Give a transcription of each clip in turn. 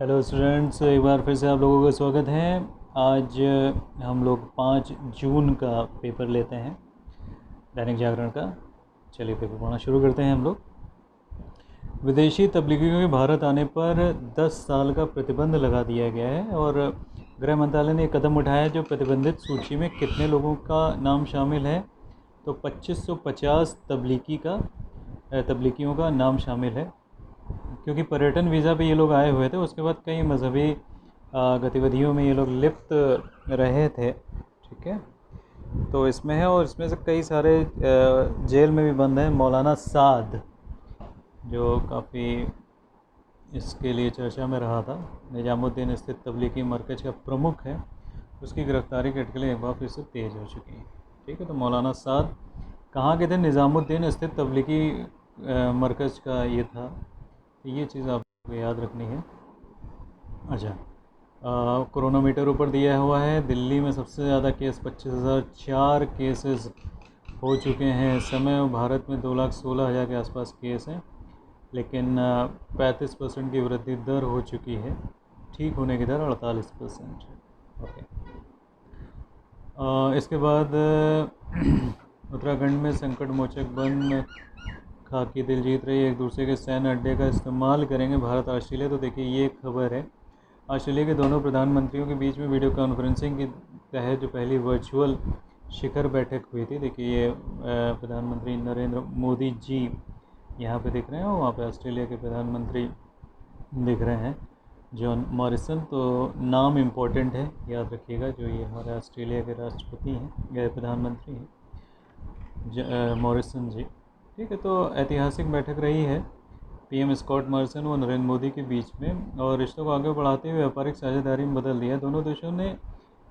Hello students, एक बार फिर से आप लोगों का स्वागत है। आज हम लोग 5 जून का पेपर लेते हैं, दैनिक जागरण का। चलिए पेपर पढ़ना शुरू करते हैं हम लोग। विदेशी तबलीगियों के भारत आने पर 10 साल का प्रतिबंध लगा दिया गया है और गृह मंत्रालय ने एक कदम उठाया है। जो प्रतिबंधित सूची में कितने लोगों का नाम शामिल है, तो 2550 तबलीगियों का नाम शामिल है। क्योंकि पर्यटन वीज़ा पे ये लोग आए हुए थे, उसके बाद कई मजहबी गतिविधियों में ये लोग लिप्त रहे थे। ठीक है, तो इसमें है और इसमें से कई सारे जेल में भी बंद हैं। मौलाना साद, जो काफ़ी इसके लिए चर्चा में रहा था, निजामुद्दीन स्थित तबलीगी मरकज़ का प्रमुख है, उसकी गिरफ्तारी की अटकलें एक बार फिर से तेज़ हो चुकी हैं। ठीक है, तो मौलाना साद कहाँ के थे? निज़ामुद्दीन स्थित तबलीगी मरकज़ का ये था। तो ये चीज़ आपको याद रखनी है। अच्छा, क्रोनोमीटर ऊपर दिया हुआ है। दिल्ली में सबसे ज़्यादा केस 25,004 केसेस हो चुके हैं इस समय। भारत में 2,16,000 के आसपास केस हैं, लेकिन 35% की वृद्धि दर हो चुकी है। ठीक होने की दर 48% है। ओके, इसके बाद उत्तराखंड में संकट मोचक बन खाकी दिल जीत रही, एक दूसरे के सैन्य अड्डे का इस्तेमाल करेंगे भारत ऑस्ट्रेलिया। तो देखिए ये खबर है, ऑस्ट्रेलिया के दोनों प्रधानमंत्रियों के बीच में वीडियो कॉन्फ्रेंसिंग के तहत जो पहली वर्चुअल शिखर बैठक हुई थी। देखिए ये प्रधानमंत्री नरेंद्र मोदी जी यहाँ पे दिख रहे हैं और वहाँ पे ऑस्ट्रेलिया के प्रधानमंत्री दिख रहे हैं, जॉन मॉरिसन। तो नाम इम्पोर्टेंट है, याद रखिएगा। जो ये हमारे ऑस्ट्रेलिया के राष्ट्रपति हैं, प्रधानमंत्री हैं, मॉरिसन जी। ठीक है, तो ऐतिहासिक बैठक रही है पीएम स्कॉट मॉरिसन व नरेंद्र मोदी के बीच में, और रिश्तों को आगे बढ़ाते हुए व्यापारिक साझेदारी में बदल दिया। दोनों देशों ने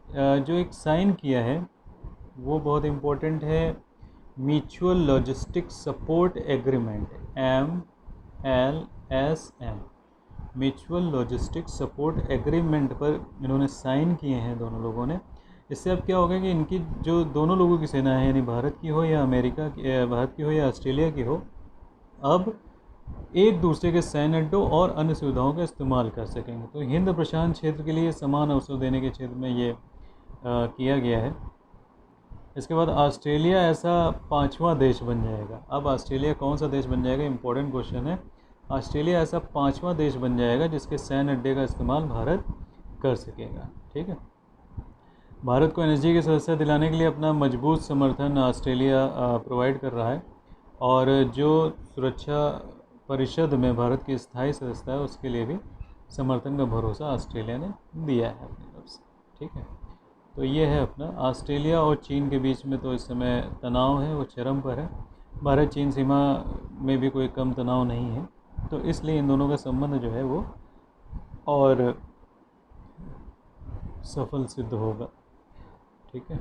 जो एक साइन किया है वो बहुत इम्पोर्टेंट है। Mutual logistic support agreement, MLSM, mutual logistic support agreement पर इन्होंने साइन किए हैं दोनों लोगों ने। इससे अब क्या होगा कि इनकी जो दोनों लोगों की सेना है, यानी भारत की हो या अमेरिका की, भारत की हो या ऑस्ट्रेलिया की हो, अब एक दूसरे के सैन्य अड्डों और अन्य सुविधाओं का इस्तेमाल कर सकेंगे। तो हिंद प्रशांत क्षेत्र के लिए समान अवसर देने के क्षेत्र में ये किया गया है। इसके बाद ऑस्ट्रेलिया ऐसा 5वां देश बन जाएगा। अब ऑस्ट्रेलिया कौन सा देश बन जाएगा, इंपॉर्टेंट क्वेश्चन है। ऑस्ट्रेलिया ऐसा 5वां देश बन जाएगा जिसके सैन्य अड्डे का इस्तेमाल भारत कर सकेगा। ठीक है, भारत को एनएसजी की सदस्यता दिलाने के लिए अपना मजबूत समर्थन ऑस्ट्रेलिया प्रोवाइड कर रहा है, और जो सुरक्षा परिषद में भारत की स्थायी सदस्यता है उसके लिए भी समर्थन का भरोसा ऑस्ट्रेलिया ने दिया है अपनी तरफ से। ठीक है, तो ये है अपना ऑस्ट्रेलिया और चीन के बीच में तो इस समय तनाव है, वो चरम पर है। भारत चीन सीमा में भी कोई कम तनाव नहीं है, तो इसलिए इन दोनों का संबंध जो है वो और सफल सिद्ध होगा। ठीक है,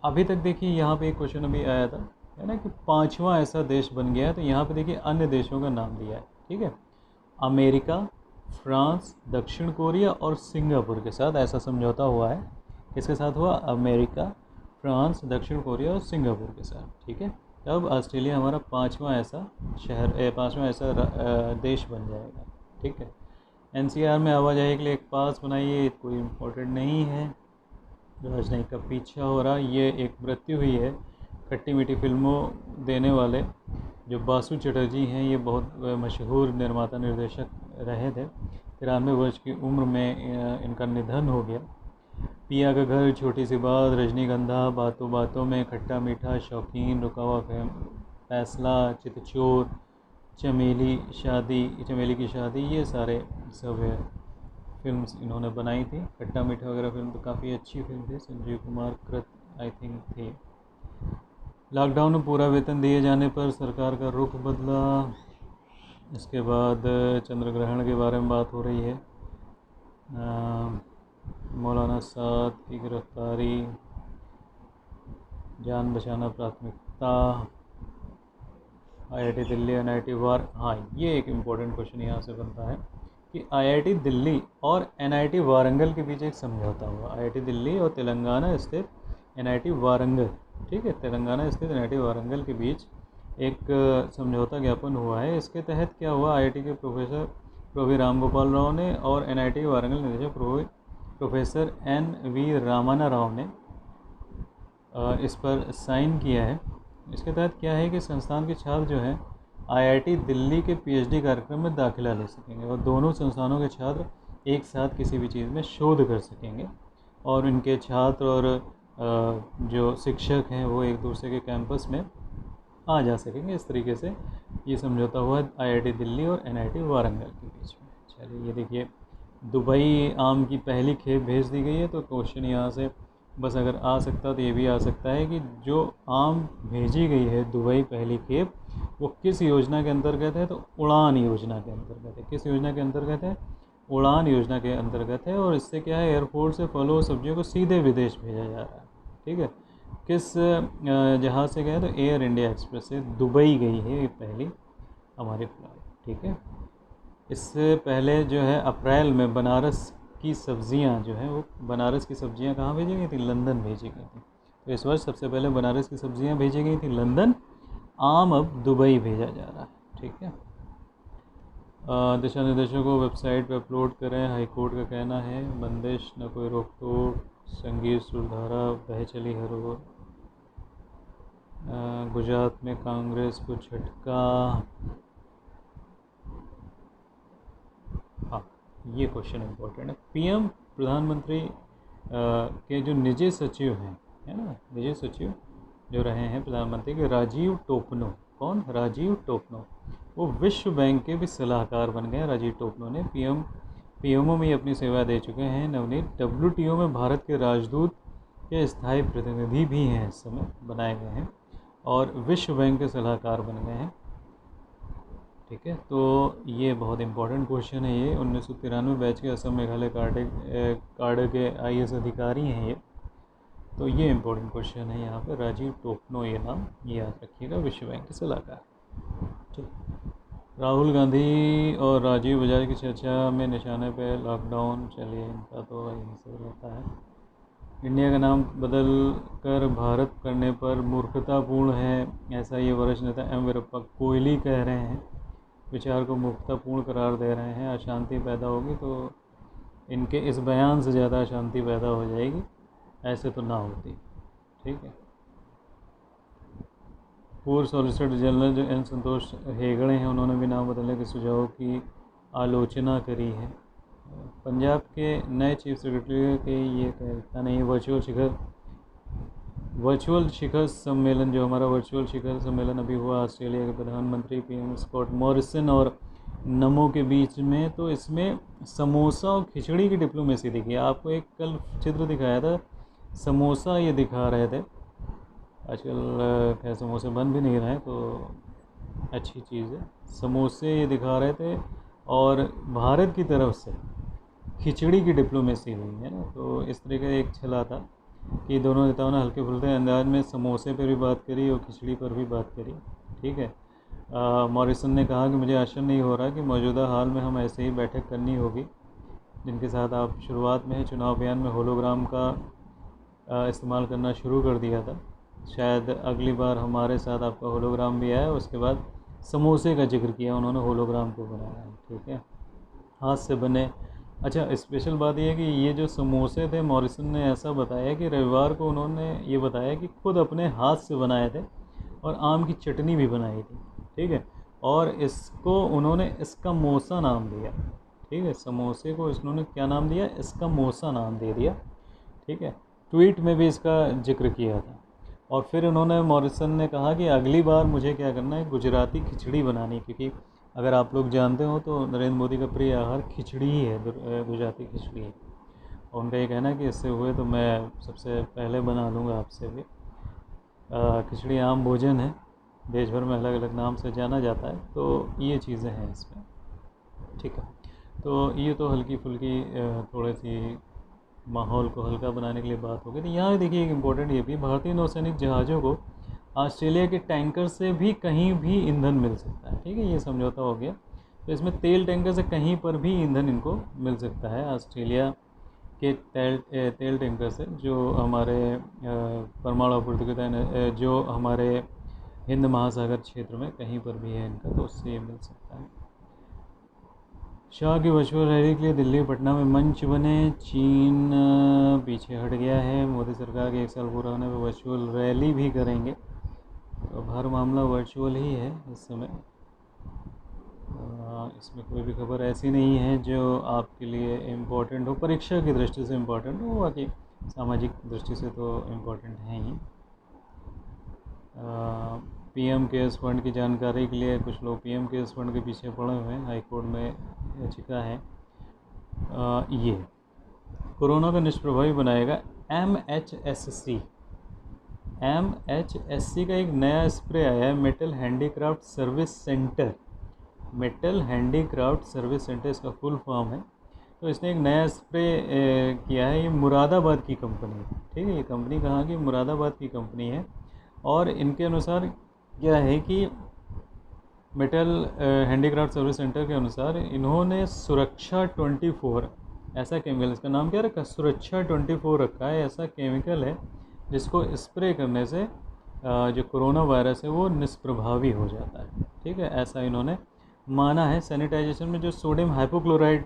अभी तक देखिए यहाँ पे एक क्वेश्चन अभी आया था, है ना, कि 5वां ऐसा देश बन गया है। तो यहाँ पे देखिए अन्य देशों का नाम दिया है। ठीक है, अमेरिका, फ्रांस, दक्षिण कोरिया और सिंगापुर के साथ ऐसा समझौता हुआ है। किसके साथ हुआ? अमेरिका, फ्रांस, दक्षिण कोरिया और सिंगापुर के साथ। ठीक है, तब ऑस्ट्रेलिया हमारा 5वां ऐसा शहर, 5वां ऐसा देश बन जाएगा। ठीक है, एनसीआर में आवाजाही के लिए एक पास बनाइए, कोई इम्पोर्टेंट नहीं है। राजनयिक का पीछा हो रहा, ये एक मृत्यु हुई है। खट्टी मीठी फिल्मों देने वाले जो बासु चटर्जी हैं, ये बहुत मशहूर निर्माता निर्देशक रहे थे। 93 वर्ष की उम्र में इनका निधन हो गया। पिया का घर, छोटी सी बात, रजनीगंधा, बातों बातों में, खट्टा मीठा, शौकीन, रुका हुआ फैसला, चितचोर, चमेली की शादी, ये सारे सब है फिल्म्स इन्होंने बनाई थी। खट्टा मीठा वगैरह फिल्म तो काफ़ी अच्छी फिल्म थी, संजीव कुमार कृत आई थिंक थी। लॉकडाउन में पूरा वेतन दिए जाने पर सरकार का रुख बदला। इसके बाद चंद्र ग्रहण के बारे में बात हो रही है। मौलाना साद की गिरफ्तारी, जान बचाना प्राथमिकता, आईआईटी दिल्ली एनआईटी हाँ, ये एक इम्पोर्टेंट क्वेश्चन यहाँ से बनता है कि आईआईटी दिल्ली और एनआईटी वारंगल के बीच एक समझौता हुआ। आईआईटी दिल्ली और तेलंगाना स्थित एनआईटी वारंगल, ठीक है, तेलंगाना स्थित एनआईटी वारंगल के बीच एक समझौता ज्ञापन हुआ है। इसके तहत क्या हुआ, आईआईटी के प्रोफेसर प्रोवी राम गोपाल राव ने और NIT वारंगल निदेशक प्रोफेसर NV रामाना राव ने इस पर साइन किया है। इसके तहत क्या है कि संस्थान के छात्र जो हैं IIT दिल्ली के PhD कार्यक्रम में दाखिला ले सकेंगे और दोनों संस्थानों के छात्र एक साथ किसी भी चीज़ में शोध कर सकेंगे और इनके छात्र और जो शिक्षक हैं वो एक दूसरे के कैंपस में आ जा सकेंगे। इस तरीके से ये समझौता हुआ IIT दिल्ली और NIT वारंगल के बीच में। चलिए ये देखिए, दुबई आम की पहली खेप भेज दी गई है। तो क्वेश्चन यहाँ से बस अगर आ सकता तो ये भी आ सकता है कि जो आम भेजी गई है दुबई पहली खेप, वो किस योजना के अंतर्गत है? तो उड़ान योजना के अंतर्गत है। किस योजना के अंतर्गत है? उड़ान योजना के अंतर्गत है। और इससे क्या है, एयरपोर्ट से फलों और सब्जियों को सीधे विदेश भेजा जा रहा है। ठीक है, किस जहाज़ से गया? तो एयर इंडिया एक्सप्रेस से दुबई गई है ये पहली हमारी फ्लाइट। ठीक है, इससे पहले जो है अप्रैल में बनारस की सब्जियां जो हैं वो बनारस की सब्जियां कहाँ भेजी गई थी? लंदन भेजी गई थी। तो इस वर्ष सबसे पहले बनारस की सब्जियां भेजी गई थी लंदन, आम अब दुबई भेजा जा रहा है। ठीक है, दिशा निर्देशों को वेबसाइट पर अपलोड करें, हाईकोर्ट का कहना है। बंदिश न कोई रोक टोक, संगीत सुरधारा बह चली हर ओर, गुजरात में कांग्रेस को झटका। हाँ, ये क्वेश्चन इम्पोर्टेंट है। PM प्रधानमंत्री के जो निजी सचिव हैं, है ना, निजी सचिव जो रहे हैं प्रधानमंत्री के, राजीव टोपनो। कौन? राजीव टोपनो। वो विश्व बैंक के भी सलाहकार बन गए। राजीव टोपनो ने PMO में अपनी सेवा दे चुके हैं। नवनीत WTO में भारत के राजदूत के स्थायी प्रतिनिधि भी हैं, इस समय बनाए गए हैं और विश्व बैंक के सलाहकार बन गए हैं। ठीक है, तो ये बहुत इंपॉर्टेंट क्वेश्चन है। ये 1993 बैच के असम मेघालय कार्ड के IAS अधिकारी हैं ये। तो ये इंपॉर्टेंट क्वेश्चन है यहाँ पे। राजीव टोपनो ये नाम याद रखिएगा, विश्व बैंक के सलाहकार। ठीक, राहुल गांधी और राजीव बजाज की चर्चा में निशाने पे लॉकडाउन। चलिए इनका तो यही सब रहता है। इंडिया का नाम बदल कर भारत करने पर मूर्खतापूर्ण है, ऐसा ये वरिष्ठ नेता M वीरप्पा कोहली कह रहे हैं। विचार को मूर्खतापूर्ण करार दे रहे हैं। अशांति पैदा होगी तो इनके इस बयान से ज़्यादा अशांति पैदा हो जाएगी, ऐसे तो ना होती। ठीक है, पूर्व सॉलिसिटर जनरल जो N संतोष हेगड़े हैं, उन्होंने भी नाम बदलने के सुझाव की आलोचना करी है। पंजाब के नए चीफ सेक्रेटरी के ये कहता नहीं। वर्चुअल शिखर सम्मेलन, जो हमारा वर्चुअल शिखर सम्मेलन अभी हुआ ऑस्ट्रेलिया के प्रधानमंत्री PM स्कॉट मॉरिसन और नमो के बीच में, तो इसमें समोसा और खिचड़ी की डिप्लोमेसी दिखी। आपको एक कल चित्र दिखाया था, समोसा ये दिखा रहे थे। आजकल खैर समोसे बन भी नहीं रहे, तो अच्छी चीज़ है। समोसे ये दिखा रहे थे और भारत की तरफ से खिचड़ी की डिप्लोमेसी हुई है ना। तो इस तरीके का एक छला था कि दोनों नेताओं ने हल्के फुल्के अंदाज में समोसे पर भी बात करी और खिचड़ी पर भी बात करी। ठीक है, मॉरिसन ने कहा कि मुझे आश्चर्य नहीं हो रहा कि मौजूदा हाल में हम ऐसे ही बैठक करनी होगी जिनके साथ आप शुरुआत में चुनाव अभियान में होलोग्राम का इस्तेमाल करना शुरू कर दिया था। शायद अगली बार हमारे साथ आपका होलोग्राम भी आया। उसके बाद समोसे का जिक्र किया उन्होंने, होलोग्राम को बनाया। ठीक है, हाथ से बने। अच्छा, स्पेशल बात यह है कि ये जो समोसे थे, मॉरिसन ने ऐसा बताया कि रविवार को उन्होंने ये बताया कि खुद अपने हाथ से बनाए थे और आम की चटनी भी बनाई थी। ठीक है, और इसको उन्होंने एस्कामोसा नाम दिया। ठीक है, समोसे को इन्होंने क्या नाम दिया? एस्कामोसा नाम दे दिया। ठीक है, ट्वीट में भी इसका जिक्र किया था। और फिर उन्होंने, मॉरिसन ने कहा कि अगली बार मुझे क्या करना है, गुजराती खिचड़ी बनानी, क्योंकि अगर आप लोग जानते हो तो नरेंद्र मोदी का प्रिय आहार खिचड़ी ही है, गुजराती खिचड़ी है। और उनका ये कहना है कि इससे हुए तो मैं सबसे पहले बना लूँगा आपसे भी। खिचड़ी आम भोजन है, देश भर में अलग अलग नाम से जाना जाता है। तो ये चीज़ें हैं इसमें। ठीक है, तो ये तो हल्की फुल्की थोड़ी सी माहौल को हल्का बनाने के लिए बात हो गई। तो यहाँ देखिए एक इम्पोर्टेंट ये भी, भारतीय नौसैनिक जहाज़ों को ऑस्ट्रेलिया के टैंकर से भी कहीं भी ईंधन मिल सकता है। ठीक है, ये समझौता हो गया। तो इसमें तेल टैंकर से कहीं पर भी ईंधन इनको मिल सकता है, ऑस्ट्रेलिया के तेल टैंकर से, जो हमारे परमाणु आपूर्ति के तहत जो हमारे हिंद महासागर क्षेत्र में कहीं पर भी है इनका, तो उससे ये मिल सकता है। शाह की वर्चुअल रैली के लिए दिल्ली पटना में मंच बने, चीन पीछे हट गया है। मोदी सरकार के 1 साल पूरा होने पर वर्चुअल रैली भी करेंगे। तो अब हर मामला वर्चुअल ही है इस समय। इसमें कोई भी खबर ऐसी नहीं है जो आपके लिए इम्पोर्टेंट हो, परीक्षा की दृष्टि से इम्पोर्टेंट हो, बाकी सामाजिक दृष्टि से तो इम्पोर्टेंट है ही। पीएम केयर्स फंड की जानकारी के लिए कुछ लोग पीएम केयर्स फंड के पीछे पड़े हुए हैं। हाईकोर्ट में याचिका है। ये कोरोना का निष्प्रभावी बनाएगा MHSC। MHSC का एक नया स्प्रे आया है, metal handicraft service centre. Metal handicraft service centre इसका फुल फॉर्म है। तो इसने एक नया स्प्रे किया है। ये मुरादाबाद की कंपनी है, ठीक है। ये कंपनी कहाँ की? मुरादाबाद की कंपनी है। और इनके अनुसार क्या है कि मेटल हैंडीक्राफ्ट सर्विस सेंटर के अनुसार इन्होंने सुरक्षा 24 ऐसा केमिकल, इसका नाम क्या रखा? सुरक्षा 24 रखा है। ऐसा केमिकल है जिसको स्प्रे करने से जो कोरोना वायरस है वो निष्प्रभावी हो जाता है, ठीक है। ऐसा इन्होंने माना है। सैनिटाइजेशन में जो सोडियम हाइपोक्लोराइड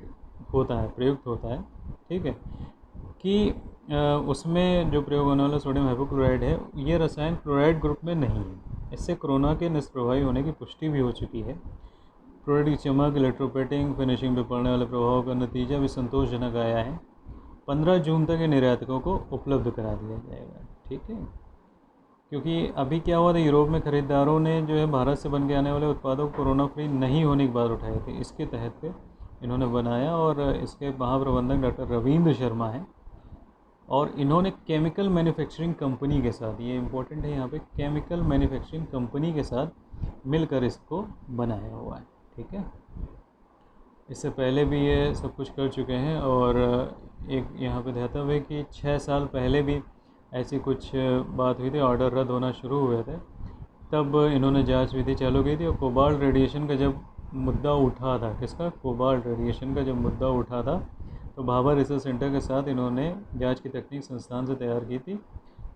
होता है, प्रयुक्त होता है, ठीक है, कि उसमें जो प्रयोग होने वाला सोडियम हाइपोक्लोराइड है, ये रसायन क्लोराइड ग्रुप में नहीं है। इससे कोरोना के निष्प्रभावी होने की पुष्टि भी हो चुकी है। क्लोराइड की चमक, इलेक्ट्रोपेटिंग, फिनिशिंग पर पड़ने वाले प्रभाव का नतीजा भी संतोषजनक आया है। 15 जून तक ये निर्यातकों को उपलब्ध करा दिया जाएगा, ठीक है। क्योंकि अभी क्या हुआ था, यूरोप में खरीदारों ने जो है भारत से बन के आने वाले उत्पादों को कोरोना फ्री नहीं होने की बात उठाई थी। इसके तहत पे इन्होंने बनाया और इसके महाप्रबंधक डॉक्टर रविंद्र शर्मा हैं। और इन्होंने केमिकल मैन्युफैक्चरिंग कंपनी के साथ, ये इम्पोर्टेंट है यहाँ पे, केमिकल मैन्युफैक्चरिंग कंपनी के साथ मिलकर इसको बनाया हुआ है, ठीक है। इससे पहले भी ये सब कुछ कर चुके हैं। और एक यहाँ पे ध्यातव्य है कि 6 साल पहले भी ऐसी कुछ बात हुई थी, ऑर्डर रद्द होना शुरू हुए थे, तब इन्होंने जांच विधि चालू की थी। और कोबाल्ट रेडिएशन का जब मुद्दा उठा था, किसका? कोबाल्ट रेडिएशन का जब मुद्दा उठा था, तो भाभा रिसर्च सेंटर के साथ इन्होंने जांच की तकनीक संस्थान से तैयार की थी।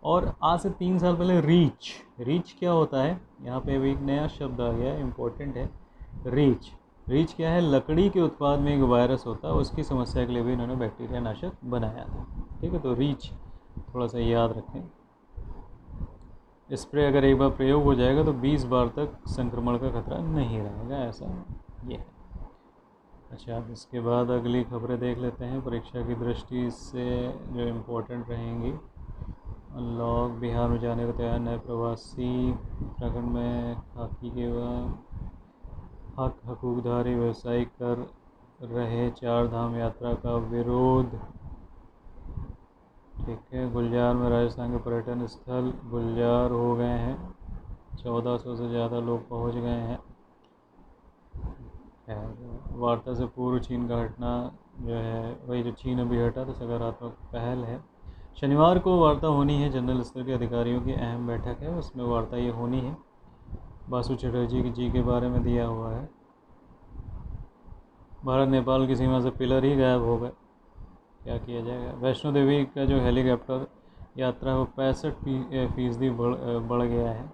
और आज से 3 साल पहले रीच क्या होता है? यहाँ पे भी एक नया शब्द आ गया है, इम्पोर्टेंट है। रीच क्या है? लकड़ी के उत्पाद में एक वायरस होता है, उसकी समस्या के लिए भी इन्होंने बैक्टीरिया नाशक बनाया था, ठीक है। तो रीच थोड़ा सा याद रखें। स्प्रे अगर एक बार प्रयोग हो जाएगा तो 20 बार तक संक्रमण का खतरा नहीं रहेगा, ऐसा ये है। अच्छा, इसके बाद अगली खबरें देख लेते हैं परीक्षा की दृष्टि से जो इम्पोर्टेंट रहेंगी। अनलॉक, बिहार में जाने को तैयार नए प्रवासी। उत्तराखंड में खाकी के हकूकधारी व्यवसायी कर रहे 4 धाम यात्रा का विरोध, ठीक है। गुलजार में राजस्थान के पर्यटन स्थल गुलजार हो गए हैं, 1400 से ज़्यादा लोग पहुंच गए हैं। वार्ता से पूर्व चीन का हटना जो है, वही जो चीन अभी हटा तो सकारात्मक पहल है। शनिवार को वार्ता होनी है, जनरल स्तर के अधिकारियों की अहम बैठक है, उसमें वार्ता ये होनी है। बासु चटर्जी जी के बारे में दिया हुआ है। भारत नेपाल की सीमा से पिलर ही गायब हो गए, क्या किया जाएगा। वैष्णो देवी का जो हेलीकॉप्टर यात्रा है वो 65% बढ़ गया है।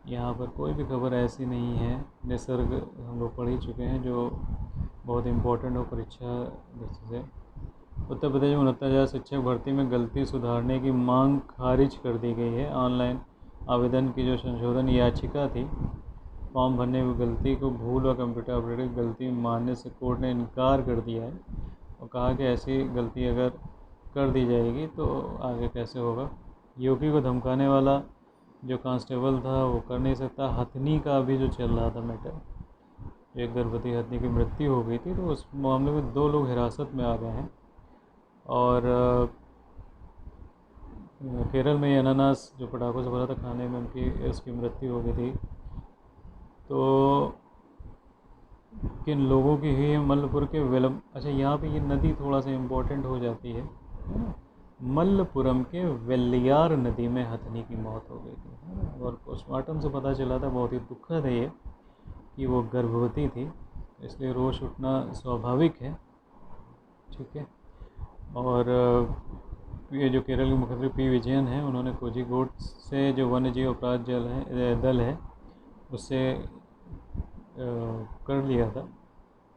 यहाँ पर कोई भी खबर ऐसी नहीं है। निसर्ग हम लोग पढ़ ही चुके हैं, जो बहुत इम्पोर्टेंट हो परीक्षा दृष्टि से। उत्तर प्रदेश में 69,000 शिक्षक भर्ती में गलती सुधारने की मांग खारिज कर दी गई है। ऑनलाइन आवेदन की जो संशोधन याचिका थी, फॉर्म भरने की गलती को भूल व कंप्यूटर ऑपरेटिंग गलती मानने से कोर्ट ने इनकार कर दिया है और कहा कि ऐसी गलती अगर कर दी जाएगी तो आगे कैसे होगा। योगी को धमकाने वाला जो कांस्टेबल था वो कर नहीं सकता। हथनी का भी जो चल रहा था मैटर, एक गर्भवती हथनी की मृत्यु हो गई थी, तो उस मामले में 2 लोग हिरासत में आ गए हैं। और केरल में अनानास जो पटाखों से भरा था खाने में, उसकी मृत्यु हो गई थी। तो किन लोगों की हुई है? मल्लपुर के अच्छा, यहाँ पे ये नदी थोड़ा सा इम्पोर्टेंट हो जाती है ना? मल्लपुरम के वेल्लियार नदी में हथनी की मौत हो गई थी और पोस्टमार्टम से पता चला था, बहुत ही दुखद है ये, कि वो गर्भवती थी, इसलिए रोष उठना स्वाभाविक है, ठीक है। और ये जो केरल के मुख्यमंत्री पी विजयन हैं, उन्होंने कोझिकोड से जो वन्य जीव अपराध दल है उससे कर लिया था,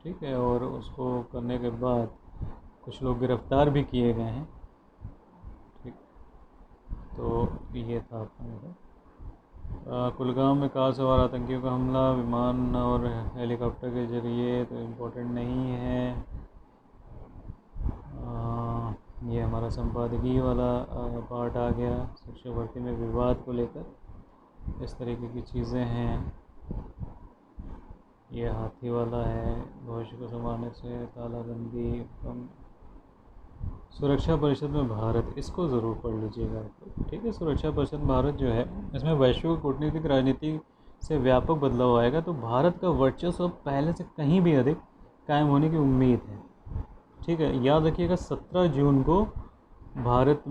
ठीक है। और उसको करने के बाद कुछ लोग गिरफ्तार भी किए गए हैं, ठीक। तो ये था अपना कुलगाम में कार सवार आतंकियों का हमला विमान और हेलीकॉप्टर के जरिए, तो इम्पोर्टेंट नहीं है। ये हमारा संपादकीय वाला पार्ट आ गया। शिक्षक भर्ती में विवाद को लेकर इस तरीके की चीज़ें हैं। ये हाथी वाला है, भविष्य को संभालने से तालाबंदी, सुरक्षा परिषद में भारत, इसको ज़रूर पढ़ लीजिएगा, ठीक है। सुरक्षा परिषद भारत जो है, इसमें वैश्विक कूटनीतिक राजनीति से व्यापक बदलाव आएगा, तो भारत का वर्चस्व पहले से कहीं भी अधिक कायम होने की उम्मीद है, ठीक है। याद रखिएगा 17 जून को भारत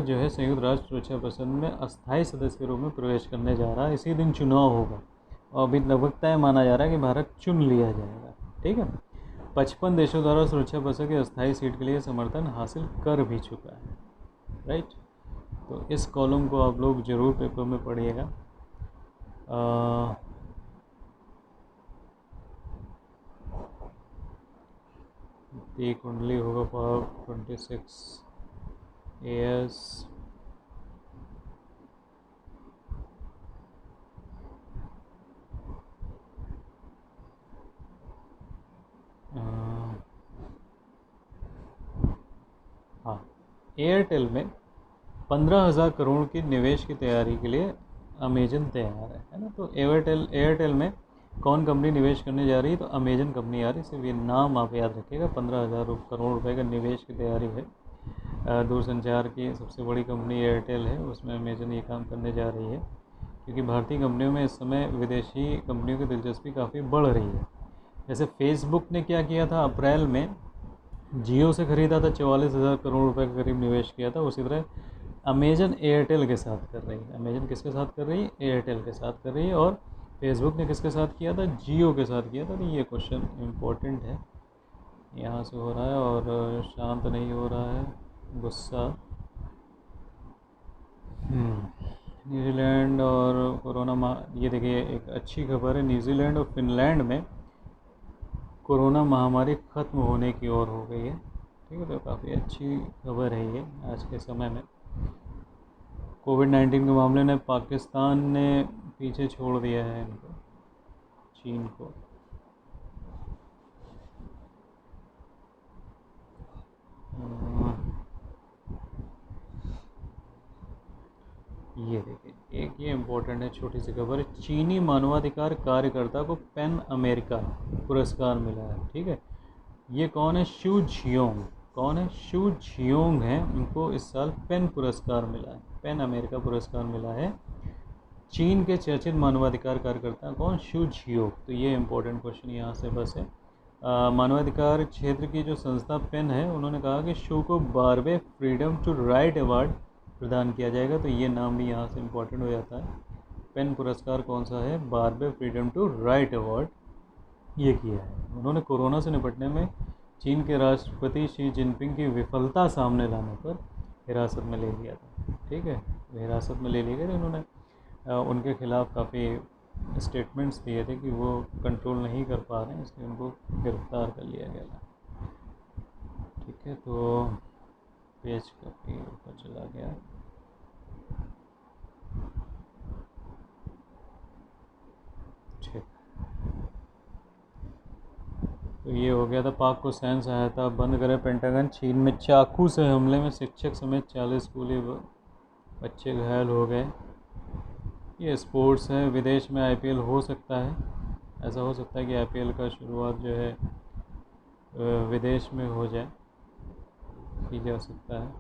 जो है संयुक्त राष्ट्र सुरक्षा परिषद में अस्थायी सदस्य के रूप में प्रवेश करने जा रहा है। इसी दिन चुनाव होगा और अभी लगभग तय माना जा रहा है कि भारत चुन लिया जाएगा, ठीक है। 55 देशों द्वारा सुरक्षा परिषद की अस्थायी सीट के लिए समर्थन हासिल कर भी चुका है, राइट। तो इस कॉलम को आप लोग ज़रूर पेपर में पढ़िएगा। दी कुंडली होगा फॉर 26 AS। हाँ, एयरटेल में 15,000 करोड़ की निवेश की तैयारी के लिए अमेजन तैयार है ना। तो एयरटेल में कौन कंपनी निवेश करने जा रही है, तो अमेजन कंपनी आ रही है। सिर्फ ये नाम आप याद रखिएगा। 15,000 करोड़ रुपए का निवेश की तैयारी है। दूरसंचार की सबसे बड़ी कंपनी एयरटेल है, उसमें अमेजन ये काम करने जा रही है, क्योंकि भारतीय कंपनियों में इस समय विदेशी कंपनियों की दिलचस्पी काफ़ी बढ़ रही है। जैसे फेसबुक ने क्या किया था, अप्रैल में जियो से ख़रीदा था, 44,000 करोड़ रुपए के करीब निवेश किया था। उसी तरह अमेजन एयरटेल के साथ कर रही है। अमेजन किसके साथ कर रही है, एयरटेल के साथ कर रही है। और फेसबुक ने किसके साथ किया था, जियो के साथ किया था। तो ये क्वेश्चन इम्पोर्टेंट है। यहाँ से हो रहा है और शांत नहीं हो रहा है गुस्सा। न्यूजीलैंड और कोरोना ये देखिए एक अच्छी खबर है, न्यूजीलैंड और फिनलैंड में कोरोना महामारी ख़त्म होने की ओर हो गई है, ठीक है। तो काफ़ी अच्छी खबर है ये आज के समय में। कोविड-19 के मामले में पाकिस्तान ने पीछे छोड़ दिया है इनको, चीन को। ये देखिए एक ये इम्पोर्टेंट है, छोटी सी खबर है। चीनी मानवाधिकार कार्यकर्ता को पैन अमेरिका पुरस्कार मिला है, ठीक है। ये कौन है, शू झियोंग। कौन है, शू झियोंग है। उनको इस साल पेन पुरस्कार मिला है, पैन अमेरिका पुरस्कार मिला है। चीन के चर्चित मानवाधिकार कार्यकर्ता कौन, शू झियो। तो ये इम्पोर्टेंट क्वेश्चन यहाँ से बस है। मानवाधिकार क्षेत्र की जो संस्था पेन है, उन्होंने कहा कि शू को 12वें फ्रीडम टू राइट अवार्ड प्रदान किया जाएगा। तो ये नाम भी यहाँ से इम्पोर्टेंट हो जाता है। पेन पुरस्कार कौन सा है, 12वें फ्रीडम टू राइट अवार्ड ये किया है। उन्होंने कोरोना से निपटने में चीन के राष्ट्रपति शी जिनपिंग की विफलता सामने लाने पर हिरासत में ले लिया था, ठीक है। हिरासत में ले लिए गए। उन्होंने उनके खिलाफ़ काफ़ी स्टेटमेंट्स दिए थे कि वो कंट्रोल नहीं कर पा रहे हैं, इसलिए उनको गिरफ्तार कर लिया गया था, ठीक है। तो पेज काफ़ी ऊपर चला गया। ठीक, तो ये हो गया था। पाक को सैन्य सहायता बंद करे पेंटागन। चीन में चाकू से हमले में शिक्षक समेत 40 स्कूली बच्चे घायल हो गए। ये स्पोर्ट्स है। विदेश में आईपीएल हो सकता है, ऐसा हो सकता है कि आईपीएल का शुरुआत जो है विदेश में हो जाए, की जा सकता है।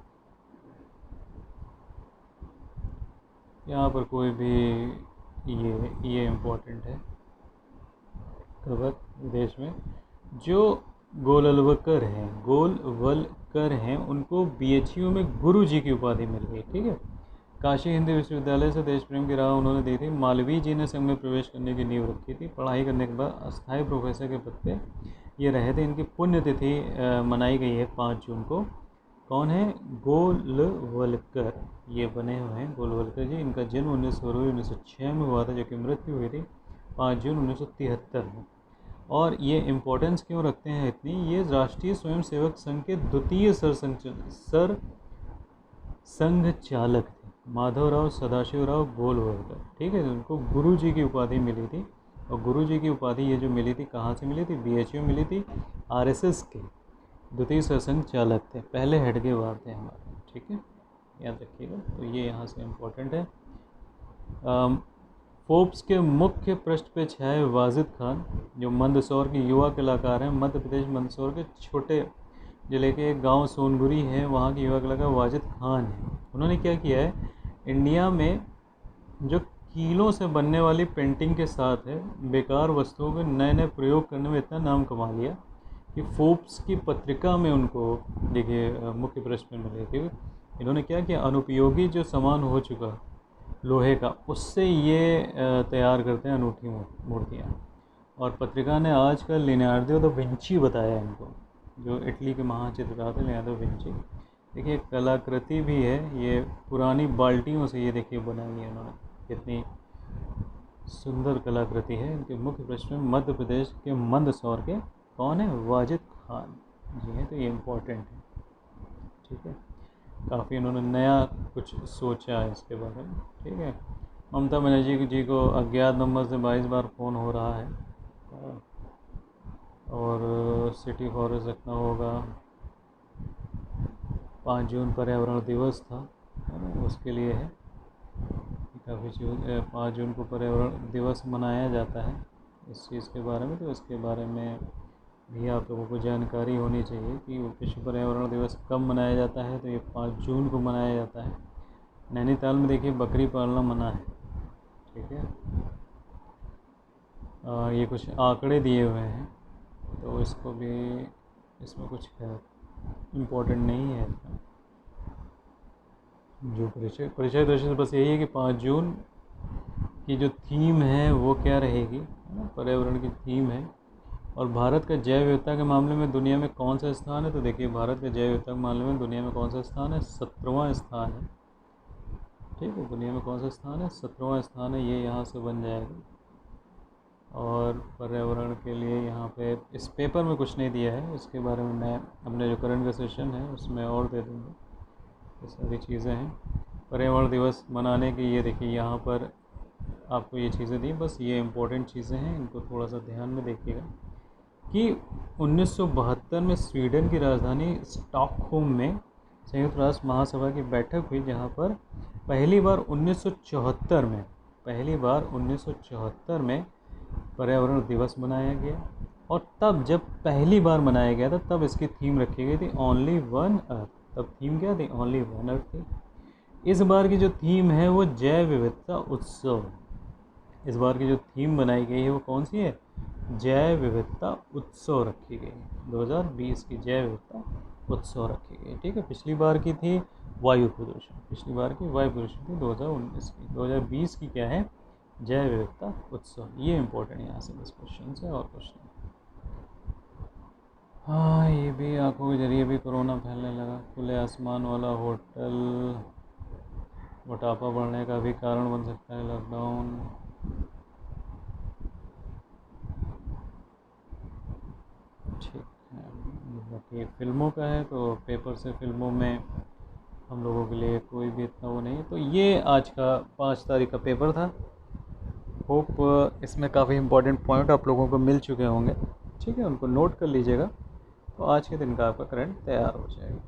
यहाँ पर कोई भी ये इम्पोर्टेंट है खबर। विदेश में जो गोलवलकर हैं उनको बीएचयू में गुरु जी की उपाधि मिल गई, ठीक है। काशी हिंदी विश्वविद्यालय से देश प्रेम की राह उन्होंने दी थी। मालवीय जी ने संघ में प्रवेश करने की नींव रखी थी। पढ़ाई करने के बाद अस्थायी प्रोफेसर के पद पे ये रहे थे। इनकी पुण्यतिथि मनाई गई है 5 जून को। कौन है? गोलवलकर, ये बने हुए हैं गोलवलकर जी। इनका जन्म 19 फरवरी 1906 में हुआ था, जो कि मृत्यु हुई थी 5 जून 1973 में। और ये इम्पोर्टेंस क्यों रखते हैं इतनी? ये राष्ट्रीय स्वयंसेवक संघ के द्वितीय सर संघ चालक थे, माधवराव सदाशिवराव गोलवलकर। ठीक है, उनको गुरु जी की उपाधि मिली थी। और गुरु जी की उपाधि ये जो मिली थी, कहाँ से मिली थी? BHU मिली थी। RSS के द्वितीय सरसंघ चालक थे, पहले हेडगेवार थे हमारे। ठीक है, याद रखिएगा। तो ये यहाँ से इम्पोर्टेंट है। फोर्ब्स के मुख्य पृष्ठ पे छाए वाजिद खान, जो मंदसौर के युवा कलाकार हैं। मध्य प्रदेश मंदसौर के छोटे जिले के एक गाँव सोनगुरी है, वहाँ के युवा कलाकार वाजिद खान हैं। उन्होंने क्या किया है, इंडिया में जो कीलों से बनने वाली पेंटिंग के साथ है, बेकार वस्तुओं के नए नए प्रयोग करने में इतना नाम कमा लिया कि फोर्ब्स की पत्रिका में उनको, देखिए, मुख्य पृष्ठ में मिले थे। इन्होंने क्या किया, अनुपयोगी जो सामान हो चुका लोहे का, उससे ये तैयार करते हैं अनूठी मूर्तियाँ। और पत्रिका ने आजकल लियोनार्डो दा विंची बताया इनको, जो इटली के महाचित्रकार थे लियोनार्डो विंची। देखिए कलाकृति भी है, ये पुरानी बाल्टियों से ये देखिए बनाई है उन्होंने, कितनी सुंदर कलाकृति है। इनके मुख्य पृष्ठ में मध्य प्रदेश के मंदसौर के कौन है? वाजिद खान जी हैं। तो ये इम्पोर्टेंट है। ठीक है, काफ़ी इन्होंने नया कुछ सोचा है इसके बारे में। ठीक है, ममता बनर्जी जी को अज्ञात नंबर से 22 बार फ़ोन हो रहा है। और सिटी फॉरेस्ट रखना होगा। 5 जून पर्यावरण दिवस था, है ना, उसके लिए है। काफ़ी चीज़ 5 जून को पर्यावरण दिवस मनाया जाता है इस चीज़ के बारे में। तो इसके बारे में भी आप लोगों को जानकारी होनी चाहिए कि विश्व पर्यावरण दिवस कब मनाया जाता है। तो ये 5 जून को मनाया जाता है। नैनीताल में देखिए बकरी पालना मना है। ठीक है, ये कुछ आंकड़े दिए हुए हैं, तो इसको भी, इसमें कुछ है इम्पोर्टेंट नहीं है इतना। जो परिचय दर्शन बस यही है कि 5 जून की जो थीम है वो क्या रहेगी, है ना, पर्यावरण की थीम है। और भारत का जैव विविधता के मामले में दुनिया में कौन सा स्थान है? तो देखिए भारत का जैव विविधता के मामले में दुनिया में कौन सा स्थान है? 17वां स्थान है। ठीक है, दुनिया में कौन सा स्थान है? 17वां स्थान है। ये यहाँ से बन जाएगा। और पर्यावरण के लिए यहाँ पे इस पेपर में कुछ नहीं दिया है, इसके बारे में मैं अपने जो करंट का सेशन है उसमें और दे दूँगा। ये सारी चीज़ें हैं पर्यावरण दिवस मनाने की। ये देखिए यहाँ पर आपको ये चीज़ें दी, बस ये इम्पोर्टेंट चीज़ें हैं, इनको थोड़ा सा ध्यान में देखिएगा। कि 1972 में स्वीडन की राजधानी स्टॉकहोम में संयुक्त राष्ट्र महासभा की बैठक हुई, जहाँ पर पहली बार 1974 में पर्यावरण दिवस मनाया गया। और तब जब पहली बार मनाया गया था, तब इसकी थीम रखी गई थी ओनली वन अर्थ। तब थीम क्या थी? ओनली वन अर्थ थी। इस बार की जो थीम है वो जैव विविधता उत्सव। इस बार की जो थीम बनाई गई है वो कौन सी है? जैव विविधता उत्सव रखी गई है। 2020 की जैव विविधता उत्सव रखी गई। ठीक है, पिछली बार की थी वायु प्रदूषण, पिछली बार की वायु प्रदूषण थी 2019 की। 2020 की क्या है? जैव विविधता उत्सव। ये इम्पोर्टेंट यहाँ से बस क्वेश्चन है और कुछ नहीं। हाँ, ये भी आंखों के जरिए भी कोरोना फैलने लगा। खुले आसमान वाला होटल मोटापा बढ़ने का भी कारण बन सकता है। लॉकडाउन, ठीक है। बाकी फिल्मों का है तो पेपर से फिल्मों में हम लोगों के लिए कोई भी इतना वो नहीं है। तो ये आज का 5 तारीख का पेपर था। होप इसमें काफ़ी इंपॉर्टेंट पॉइंट आप लोगों को मिल चुके होंगे। ठीक है, उनको नोट कर लीजिएगा। तो आज के दिन का आपका करंट तैयार हो जाएगा।